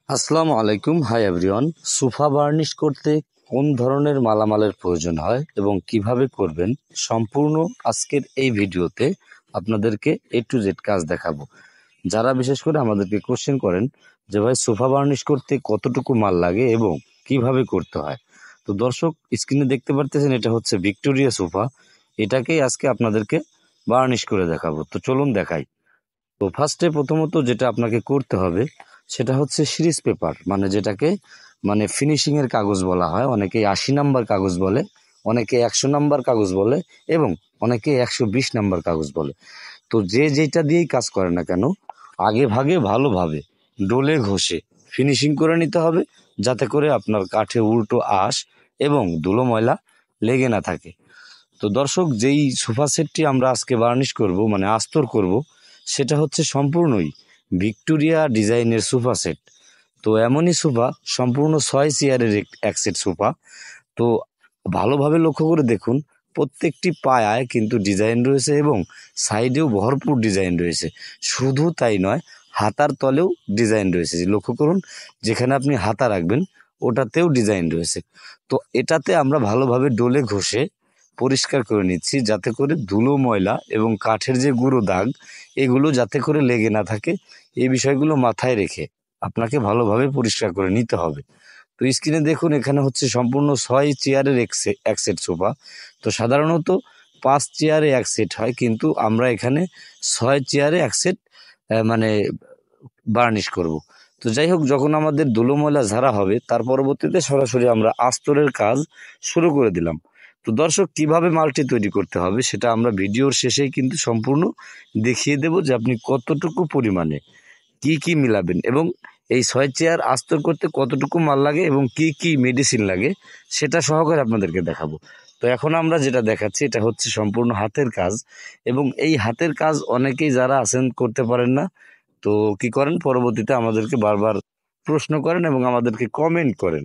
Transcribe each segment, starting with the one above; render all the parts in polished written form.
আসসালামু আলাইকুম। Hi everyone. Sofa varnish করতে কোন ধরনের মালামালের প্রয়োজন হয় এবং কিভাবে করবেন সম্পূর্ণ আজকের এই ভিডিওতে আপনাদেরকে A to Z কাজ দেখাবো। যারা বিশেষ করে আমাদেরকে কোশ্চেন করেন যে ভাই সোফা বার্নিশ করতে কতটুকু মাল লাগে এবং কিভাবে করতে হয়। তো দর্শক, স্ক্রিনে দেখতে পারতেছেন এটা হচ্ছে ভিক্টোরিয়া সোফা। এটাকেই আজকে আপনাদেরকে বার্নিশ করে দেখাবো। তো চলুন দেখাই। তো ফার্স্টে প্রথমত যেটা আপনাকে করতে হবে সেটা হচ্ছে সিরিজ পেপার, মানে যেটাকে ফিনিশিং এর কাগজ বলা হয়। অনেকে 80 নাম্বার কাগজ বলে, অনেকে 100 নাম্বার কাগজ বলে এবং অনেকে 120 নাম্বার কাগজ বলে। তো যে যেটা দিয়েই কাজ করে না কেন, আগে ভাগে ভালোভাবে ডোলে ঘষে ফিনিশিং করে নিতে হবে, যাতে করে আপনার কাঠে উল্টো আঁশ এবং ধুলো ময়লা লেগে না থাকে। তো দর্শক, যেই সোফা সেটটি আমরা আজকে বার্নিশ করব, মানে আস্তর করব, সেটা হচ্ছে সম্পূর্ণই ভিক্টোরিয়া ডিজাইনের সোফা সেট। তো এমনই সোফা সম্পূর্ণ 6 চেয়ারের এক সেট সোফা। তো ভালোভাবে লক্ষ্য করে দেখুন, প্রত্যেকটি পায়ায় কিন্তু ডিজাইন রয়েছে এবং সাইডেও ভরপুর ডিজাইন রয়েছে। শুধু তাই নয়, হাতার তলেও ডিজাইন রয়েছে। যে লক্ষ্য করুন, যেখানে আপনি হাতা রাখবেন ওটাতেও ডিজাইন রয়েছে। তো এটাতে আমরা ভালোভাবে ডোলে ঘষে পরিষ্কার করে নিচ্ছি, যাতে করে ধুলো ময়লা এবং কাঠের যে গুঁড়ো দাগ এগুলো যাতে করে লেগে না থাকে। এই বিষয়গুলো মাথায় রেখে আপনাকে ভালোভাবে পরিষ্কার করে নিতে হবে। তো স্ক্রিনে দেখুন, এখানে হচ্ছে সম্পূর্ণ 6 চেয়ারের এক সেট সোফা। তো সাধারণত 5 চেয়ারে এক সেট হয়, কিন্তু আমরা এখানে 6 চেয়ারে এক সেট মানে বার্নিশ করব। তো যাই হোক, যখন আমাদের ধুলো ময়লা ঝাড়া হবে তার পরবর্তীতে সরাসরি আমরা আস্তরের কাজ শুরু করে দিলাম। তো দর্শক, কিভাবে মালটি তৈরি করতে হবে সেটা আমরা ভিডিওর শেষেই কিন্তু সম্পূর্ণ দেখিয়ে দেব, যে আপনি কতটুকু পরিমাণে কি কি মিলাবেন এবং এই 6 চেয়ার আস্তর করতে কতটুকু মাল লাগে এবং কি কি মেডিসিন লাগে সেটা সহকারে আপনাদেরকে দেখাবো। তো এখন আমরা যেটা দেখাচ্ছি এটা হচ্ছে সম্পূর্ণ হাতের কাজ, এবং এই হাতের কাজ অনেকেই যারা আছেন করতে পারেন না। তো কি করেন, পরবর্তীতে আমাদেরকে বারবার প্রশ্ন করেন এবং আমাদেরকে কমেন্ট করেন।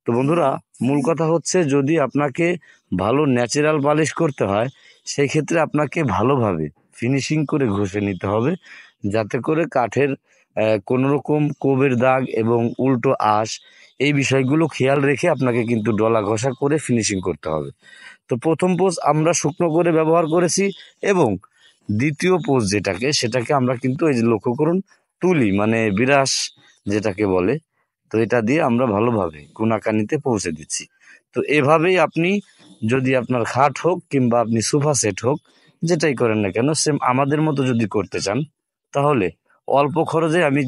তো বন্ধুরা, মূল কথা হচ্ছে, যদি আপনাকে ভালো ন্যাচারাল পালিশ করতে হয় সেই ক্ষেত্রে আপনাকে ভালোভাবে ফিনিশিং করে ঘষে নিতে হবে, যাতে করে কাঠের কোনো রকম কোবের দাগ এবং উল্টো আঁশ এই বিষয়গুলো খেয়াল রেখে আপনাকে কিন্তু ডলা ঘষা করে ফিনিশিং করতে হবে। তো প্রথম পোজ আমরা শুকনো করে ব্যবহার করেছি, এবং দ্বিতীয় পোজ সেটাকে আমরা কিন্তু এই যে লক্ষ্য করুন, তুলি মানে বিরাস যেটাকে বলে, তো এটা দিয়ে আমরা ভালোভাবে কোনাকানিতে পৌঁছে দিচ্ছি। তো এভাবেই আপনি, যদি আপনার খাট হোক কিংবা আপনি সোফা সেট হোক, যেটাই করেন না কেন, সেম আমাদের মতো যদি করতে চান, তাহলে অল্প খরচে আমি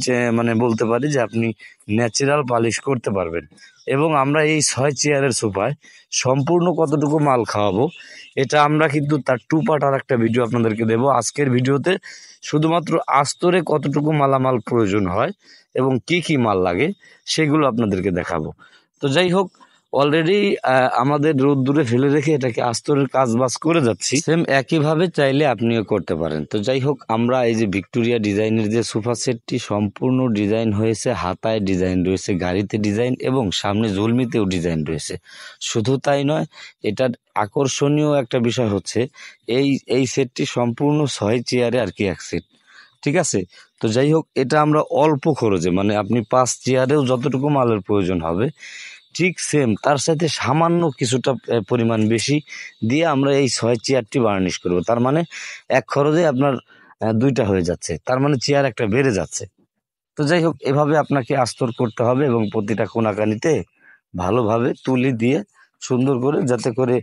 বলতে পারি যে আপনি ন্যাচারাল পালিশ করতে পারবেন। এবং আমরা এই 6 চেয়ারের সোফায় সম্পূর্ণ কতটুকু মাল খাওয়াবো, এটা আমরা কিন্তু তার 2 পার্ট আর একটা ভিডিও আপনাদেরকে দেবো। আজকের ভিডিওতে শুধুমাত্র আস্তরে কতটুকু মালামাল প্রয়োজন হয় এবং কি কি মাল লাগে সেগুলো আপনাদেরকে দেখাবো। তো যাই হোক, অলরেডি আমাদের রোদ্দুরে ফেলে রেখে এটাকে আস্তরের কাজ বাজ করে যাচ্ছি। সেম একইভাবে চাইলে আপনিও করতে পারেন। তো যাই হোক, আমরা এই যে ভিক্টোরিয়া ডিজাইনের যে সোফা সেটটি সম্পূর্ণ ডিজাইন হয়েছে, হাতায় ডিজাইন রয়েছে, গাড়িতে ডিজাইন এবং সামনে ঝুলমিতেও ডিজাইন রয়েছে। শুধু তাই নয়, এটার আকর্ষণীয় একটা বিষয় হচ্ছে এই সেটটি সম্পূর্ণ 6 চেয়ারে আর কি এক সেট। ঠিক আছে। তো যাই হোক, এটা আমরা অল্প খরচে, মানে আপনি 5 চেয়ারেও যতটুকু মালের প্রয়োজন হবে ঠিক সেম তার সাথে সামান্য কিছুটা পরিমাণ বেশি দিয়ে আমরা এই 6 চেয়ারটি বার্নিশ করব। তার মানে এক খরচে আপনার দুইটা হয়ে যাচ্ছে, তার মানে চেয়ার একটা বেড়ে যাচ্ছে। তো যাই হোক, এভাবে আপনাকে আস্তর করতে হবে এবং প্রতিটা কোনাকানিতে ভালোভাবে তুলি দিয়ে সুন্দর করে, যাতে করে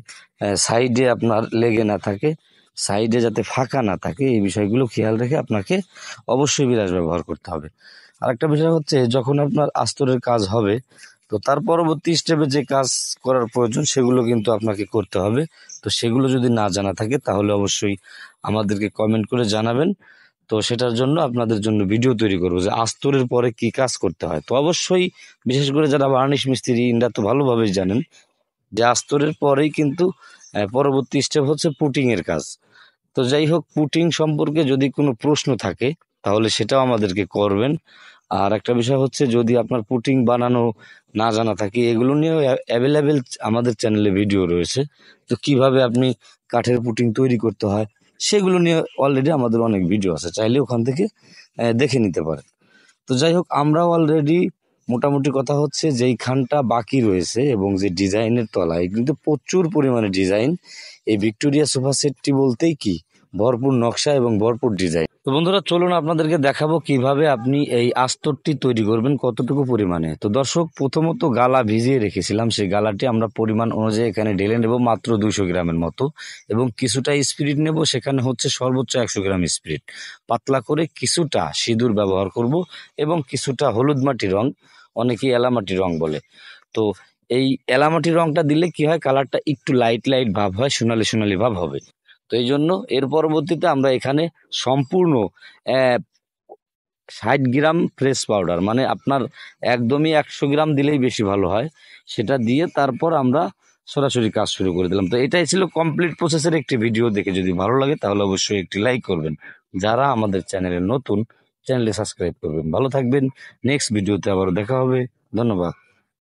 সাইডে আপনার লেগে না থাকে, সাইডে যাতে ফাঁকা না থাকে, এই বিষয়গুলো খেয়াল রেখে আপনাকে অবশ্যই বিরাস ব্যবহার করতে হবে। আরেকটা বিষয় হচ্ছে, যখন আপনার আস্তরের কাজ হবে, তো তার পরবর্তী স্টেপে যে কাজ করার প্রয়োজন সেগুলো কিন্তু আপনাকে করতে হবে। তো সেগুলো যদি না জানা থাকে তাহলে অবশ্যই আমাদেরকে কমেন্ট করে জানাবেন। তো সেটার জন্য আপনাদের জন্য ভিডিও তৈরি করবো যে আস্তরের পরে কি কাজ করতে হয়। তো অবশ্যই বিশেষ করে যারা বার্নিশ মিস্ত্রি, ইনরা তো ভালোভাবেই জানেন যে আস্তরের পরেই কিন্তু পরবর্তী স্টেপ হচ্ছে পুটিং এর কাজ। তো যাই হোক, পুটিং সম্পর্কে যদি কোনো প্রশ্ন থাকে তাহলে সেটাও আমাদেরকে করবেন। আর একটা বিষয় হচ্ছে, যদি আপনার পুটিং বানানো না জানা থাকে, এগুলো নিয়েও অ্যাভেলেবেল আমাদের চ্যানেলে ভিডিও রয়েছে। তো কিভাবে আপনি কাঠের পুটিং তৈরি করতে হয় সেগুলো নিয়ে অলরেডি আমাদের অনেক ভিডিও আছে, চাইলে ওখান থেকে দেখে নিতে পারেন। তো যাই হোক, আমরাও অলরেডি মোটামুটি কথা হচ্ছে যেইখানটা বাকি রয়েছে এবং যে ডিজাইনের তলায় কিন্তু প্রচুর পরিমাণে ডিজাইন। এই ভিক্টোরিয়া সোফা সেটটি বলতেই কি ভরপুর নকশা এবং ভরপুর ডিজাইন। তো বন্ধুরা চলুন আপনাদেরকে দেখাবো কিভাবে আপনি এই আস্তরটি তৈরি করবেন, কতটুকু পরিমাণে। তো দর্শক, প্রথমত গালা ভিজিয়ে রেখেছিলাম, সেই গালাটি আমরা পরিমাণ অনুযায়ী এখানে ঢেলে নেব মাত্র 200 গ্রামের মতো, এবং কিছুটা স্পিরিট নেব, সেখানে হচ্ছে সর্বোচ্চ 100 গ্রাম স্পিরিট। পাতলা করে কিছুটা সিঁদুর ব্যবহার করব এবং কিছুটা হলুদ মাটি রং, অনেকেই এলামাটি রং বলে। তো এই এলামাটি রংটা দিলে কি হয়, কালারটা একটু লাইট লাইট ভাব হয়, সোনালি সোনালি ভাব হবে। তো এই জন্য এর পরবর্তীতে আমরা এখানে সম্পূর্ণ 60 গ্রাম ফ্রেশ পাউডার, মানে আপনার একদমই 100 গ্রাম দিলেই বেশি ভালো হয়, সেটা দিয়ে তারপর আমরা সরাসরি কাজ শুরু করে দিলাম। তো এটাই ছিল কমপ্লিট প্রসেসের একটি ভিডিও। দেখে যদি ভালো লাগে তাহলে অবশ্যই একটি লাইক করবেন। যারা আমাদের চ্যানেলে নতুন, চ্যানেলে সাবস্ক্রাইব করবেন। ভালো থাকবেন, নেক্সট ভিডিওতে আবার দেখা হবে। ধন্যবাদ।